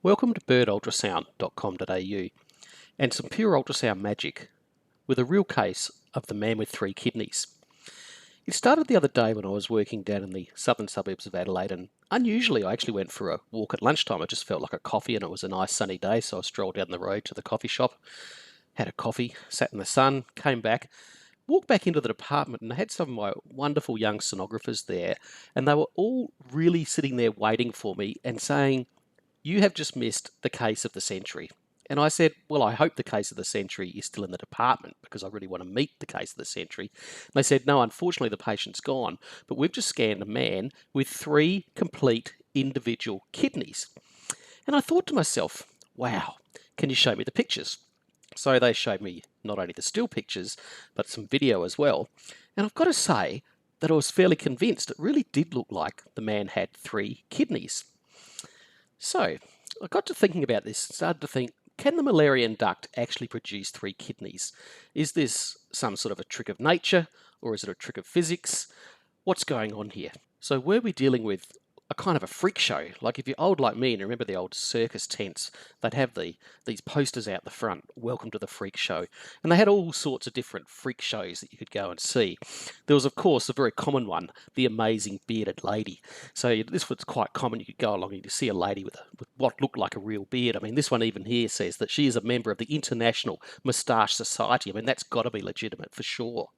Welcome to birdultrasound.com.au and some pure ultrasound magic with a real case of the man with three kidneys. It started the other day when I was working down in the southern suburbs of Adelaide, and unusually I actually went for a walk at lunchtime. I just felt like a coffee and it was a nice sunny day, so I strolled down the road to the coffee shop, had a coffee, sat in the sun, came back, walked back into the department, and I had some of my wonderful young sonographers there, and they were all really sitting there waiting for me and saying, "You have just missed the case of the century." And I said, "Well, I hope the case of the century is still in the department because I really want to meet the case of the century." And they said, "No, unfortunately the patient's gone, but we've just scanned a man with three complete individual kidneys." And I thought to myself, wow, can you show me the pictures? So they showed me not only the still pictures, but some video as well. And I've got to say that I was fairly convinced it really did look like the man had three kidneys. So I got to thinking about this, started to think, can the Müllerian duct actually produce three kidneys? Is this some sort of a trick of nature, or is it a trick of physics? What's going on here? So were we dealing with a kind of a freak show? Like if you're old like me and you remember the old circus tents, they'd have these posters out the front, "Welcome to the freak show." And they had all sorts of different freak shows that you could go and see. There was, of course, a very common one, the amazing bearded lady. So this was quite common. You could go along and you see a lady with what looked like a real beard. I mean, this one even here says that she is a member of the International Moustache Society. I mean, that's got to be legitimate for sure.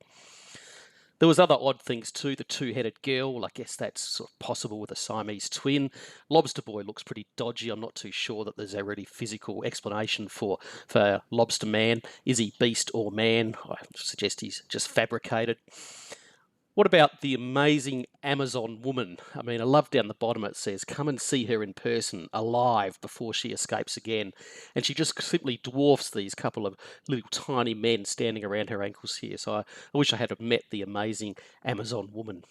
There was other odd things too. The two-headed girl, well, I guess that's sort of possible with a Siamese twin. Lobster boy looks pretty dodgy. I'm not too sure that there's a really physical explanation for lobster man. Is he beast or man? I suggest he's just fabricated. What about the amazing Amazon woman? I mean, I love down the bottom it says, "Come and see her in person, alive, before she escapes again." And she just simply dwarfs these couple of little tiny men standing around her ankles here. So I wish I had met the amazing Amazon woman.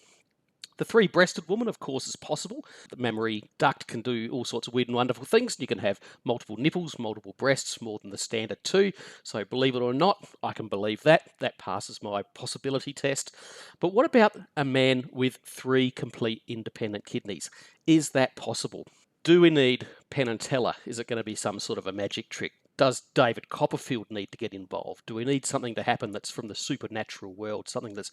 The three-breasted woman, of course, is possible. The mammary duct can do all sorts of weird and wonderful things. You can have multiple nipples, multiple breasts, more than the standard two. So believe it or not, I can believe that. That passes my possibility test. But what about a man with three complete independent kidneys? Is that possible? Do we need Penn and Teller? Is it going to be some sort of a magic trick? Does David Copperfield need to get involved? Do we need something to happen that's from the supernatural world, something that's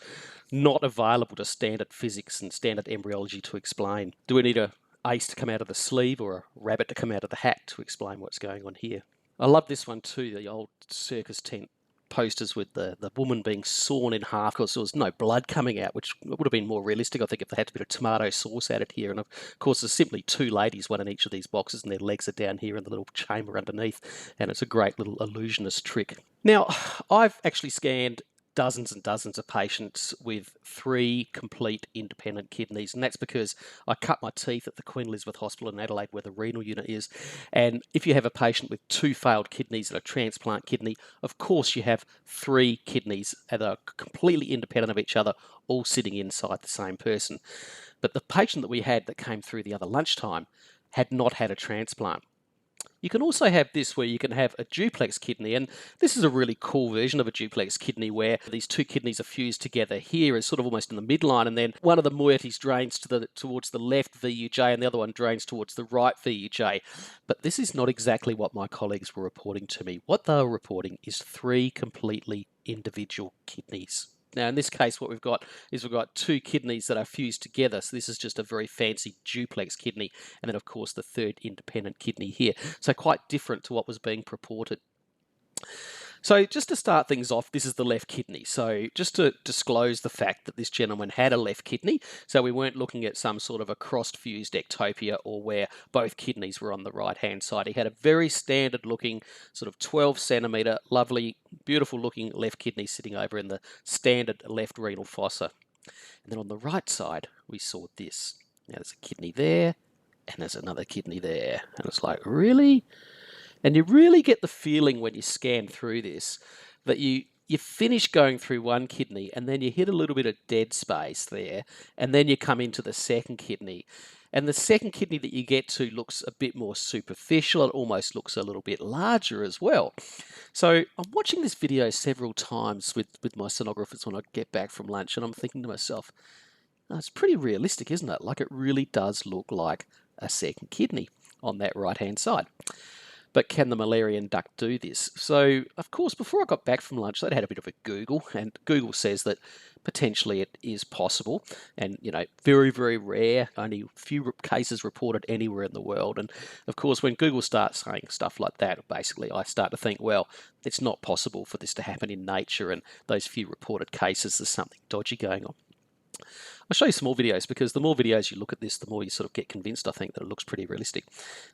not available to standard physics and standard embryology to explain? Do we need a ace to come out of the sleeve or a rabbit to come out of the hat to explain what's going on here? I love this one too, the old circus tent posters with the woman being sawn in half because there was no blood coming out, which would have been more realistic, I think, if they had a bit of tomato sauce added here. And of course, there's simply two ladies, one in each of these boxes, and their legs are down here in the little chamber underneath. And it's a great little illusionist trick. Now, I've actually scanned dozens and dozens of patients with three complete independent kidneys, and that's because I cut my teeth at the Queen Elizabeth Hospital in Adelaide where the renal unit is. And if you have a patient with two failed kidneys and a transplant kidney, of course you have three kidneys that are completely independent of each other, all sitting inside the same person. But the patient that we had that came through the other lunchtime had not had a transplant. You can also have this where you can have a duplex kidney, and this is a really cool version of a duplex kidney where these two kidneys are fused together. Here is sort of almost in the midline, and then one of the moieties drains towards the left VUJ and the other one drains towards the right VUJ. But this is not exactly what my colleagues were reporting to me. What they were reporting is three completely individual kidneys. Now, in this case, what we've got is we've got two kidneys that are fused together. So this is just a very fancy duplex kidney. And then, of course, the third independent kidney here. So quite different to what was being purported. So just to start things off, this is the left kidney. So just to disclose the fact that this gentleman had a left kidney, so we weren't looking at some sort of a crossed-fused ectopia or where both kidneys were on the right-hand side. He had a very standard-looking, sort of 12-centimetre, lovely, beautiful-looking left kidney sitting over in the standard left renal fossa. And then on the right side, we saw this. Now there's a kidney there, and there's another kidney there. And it's like, really? And you really get the feeling when you scan through this that you finish going through one kidney and then you hit a little bit of dead space there, and then you come into the second kidney. And the second kidney that you get to looks a bit more superficial. It almost looks a little bit larger as well. So I'm watching this video several times with my sonographers when I get back from lunch, and I'm thinking to myself, oh, it's pretty realistic, isn't it? Like, it really does look like a second kidney. on that right-hand side. But can the Müllerian duct do this? So, of course, before I got back from lunch, I'd had a bit of a Google, and Google says that potentially it is possible, and, very, very rare, only few cases reported anywhere in the world. And, of course, when Google starts saying stuff like that, basically I start to think, well, it's not possible for this to happen in nature, and those few reported cases, there's something dodgy going on. I'll show you some more videos, because the more videos you look at this, the more you sort of get convinced, I think, that it looks pretty realistic.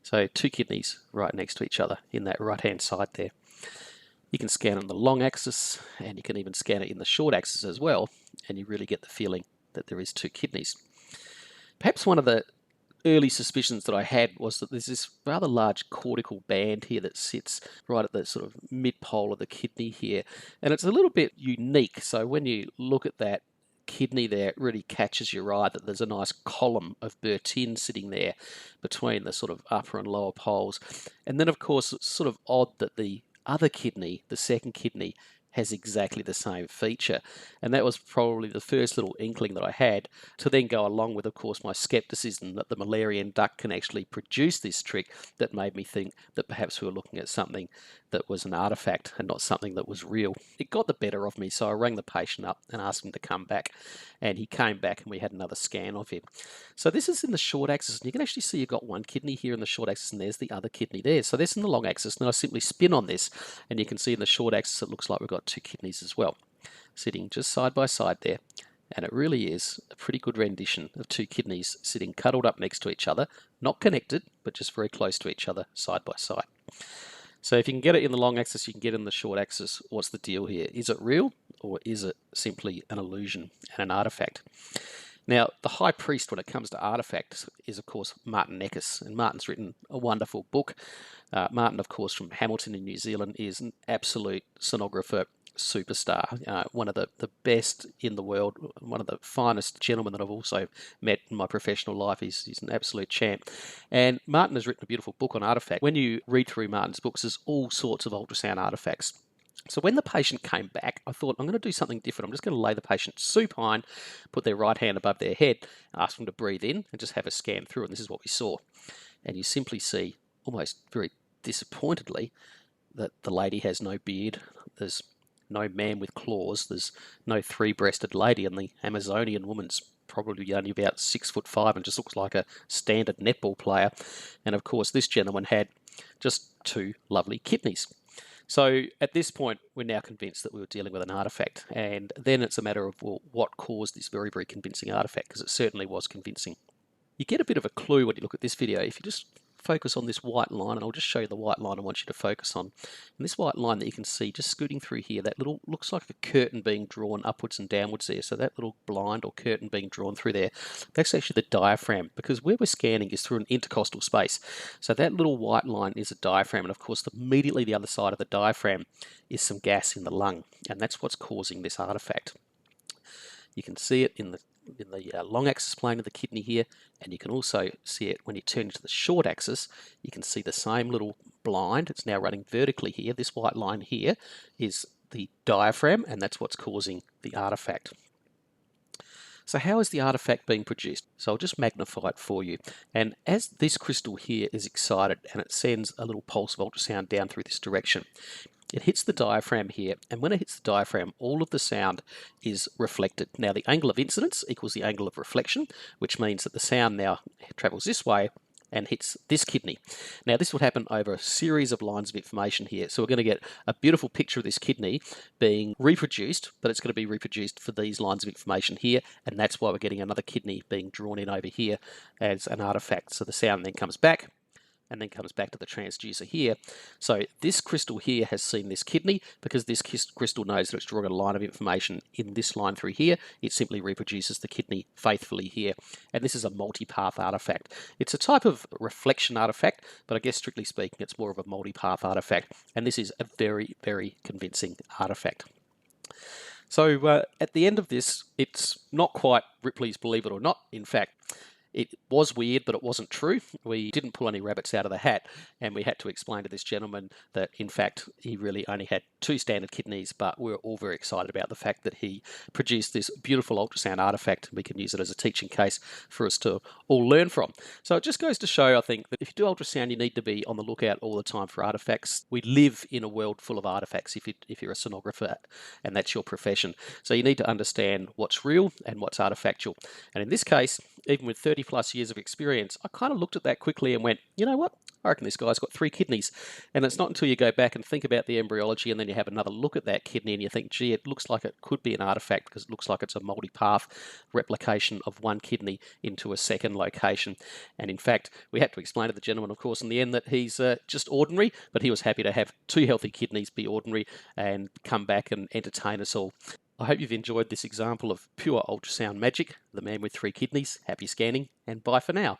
So 2 kidneys right next to each other in that right-hand side there. You can scan it on the long axis, and you can even scan it in the short axis as well, and you really get the feeling that there is 2 kidneys. Perhaps one of the early suspicions that I had was that there's this rather large cortical band here that sits right at the sort of mid-pole of the kidney here, and it's a little bit unique. So when you look at that kidney there, it really catches your eye that there's a nice column of Bertin sitting there between the sort of upper and lower poles. And then, of course, it's sort of odd that the other kidney, the second kidney, has exactly the same feature. And that was probably the first little inkling that I had, to then go along with, of course, my skepticism that the Müllerian duct can actually produce this trick, that made me think that perhaps we were looking at something that was an artifact and not something that was real. It got the better of me, so I rang the patient up and asked him to come back, and he came back and we had another scan of him. So this is in the short axis, and you can actually see you've got one kidney here in the short axis, and there's the other kidney there. So this in the long axis. Now I simply spin on this, and you can see in the short axis it looks like we've got 2 kidneys as well, sitting just side by side there. And it really is a pretty good rendition of 2 kidneys sitting cuddled up next to each other, not connected, but just very close to each other, side by side. So if you can get it in the long axis, you can get it in the short axis. What's the deal here? Is it real, or is it simply an illusion and an artifact? Now, the high priest when it comes to artifacts is, of course, Martin Neckes, and Martin's written a wonderful book. Martin, of course, from Hamilton in New Zealand, is an absolute sonographer superstar, one of the best in the world, one of the finest gentlemen that I've also met in my professional life. He's an absolute champ. And Martin has written a beautiful book on artifact. When you read through Martin's books, there's all sorts of ultrasound artifacts. So when the patient came back, I thought, I'm going to do something different. I'm just going to lay the patient supine, put their right hand above their head, ask them to breathe in, and just have a scan through. And this is what we saw. And you simply see, almost very disappointedly, that the lady has no beard. There's no man with claws. There's no 3-breasted lady, and the Amazonian woman's probably only about 6'5" and just looks like a standard netball player. And of course, this gentleman had just 2 lovely kidneys. So at this point, we're now convinced that we were dealing with an artifact. And then it's a matter of, well, what caused this very, very convincing artifact? Because it certainly was convincing. You get a bit of a clue when you look at this video. If you just focus on this white line, and I'll just show you the white line I want you to focus on. And this white line that you can see just scooting through here, that little looks like a curtain being drawn upwards and downwards there. So that little blind or curtain being drawn through there, that's actually the diaphragm, because where we're scanning is through an intercostal space. So that little white line is a diaphragm, and of course immediately the other side of the diaphragm is some gas in the lung, and that's what's causing this artifact. You can see it in the long axis plane of the kidney here, and you can also see it when you turn into the short axis. You can see the same little blind. It's now running vertically here. This white line here is the diaphragm, and that's what's causing the artifact. So how is the artifact being produced? So I'll just magnify it for you. And as this crystal here is excited and it sends a little pulse of ultrasound down through this direction, it hits the diaphragm here, and when it hits the diaphragm, all of the sound is reflected. Now, the angle of incidence equals the angle of reflection, which means that the sound now travels this way and hits this kidney. Now, this would happen over a series of lines of information here. So we're going to get a beautiful picture of this kidney being reproduced, but it's going to be reproduced for these lines of information here, and that's why we're getting another kidney being drawn in over here as an artifact. So the sound then comes back, and then comes back to the transducer here. So this crystal here has seen this kidney. Because this crystal knows that it's drawing a line of information in this line through here, it simply reproduces the kidney faithfully here. And this is a multipath artifact. It's a type of reflection artifact, but I guess strictly speaking, it's more of a multipath artifact. And this is a very, very convincing artifact. So at the end of this, it's not quite Ripley's Believe It or Not. In fact, It was weird, but it wasn't true. We didn't pull any rabbits out of the hat, and we had to explain to this gentleman that, in fact, he really only had 2 standard kidneys, but we were all very excited about the fact that he produced this beautiful ultrasound artifact, and we can use it as a teaching case for us to all learn from. So it just goes to show, I think, that if you do ultrasound, you need to be on the lookout all the time for artifacts. We live in a world full of artifacts if you're a sonographer and that's your profession. So you need to understand what's real and what's artifactual. And in this case, even with 30 plus years of experience, I kind of looked at that quickly and went, you know what? I reckon this guy's got 3 kidneys. And it's not until you go back and think about the embryology and then you have another look at that kidney and you think, gee, it looks like it could be an artifact because it looks like it's a multipath replication of one kidney into a second location. And in fact, we had to explain to the gentleman, of course, in the end that he's just ordinary, but he was happy to have 2 healthy kidneys be ordinary and come back and entertain us all. I hope you've enjoyed this example of pure ultrasound magic. The man with 3 kidneys. Happy scanning, and bye for now.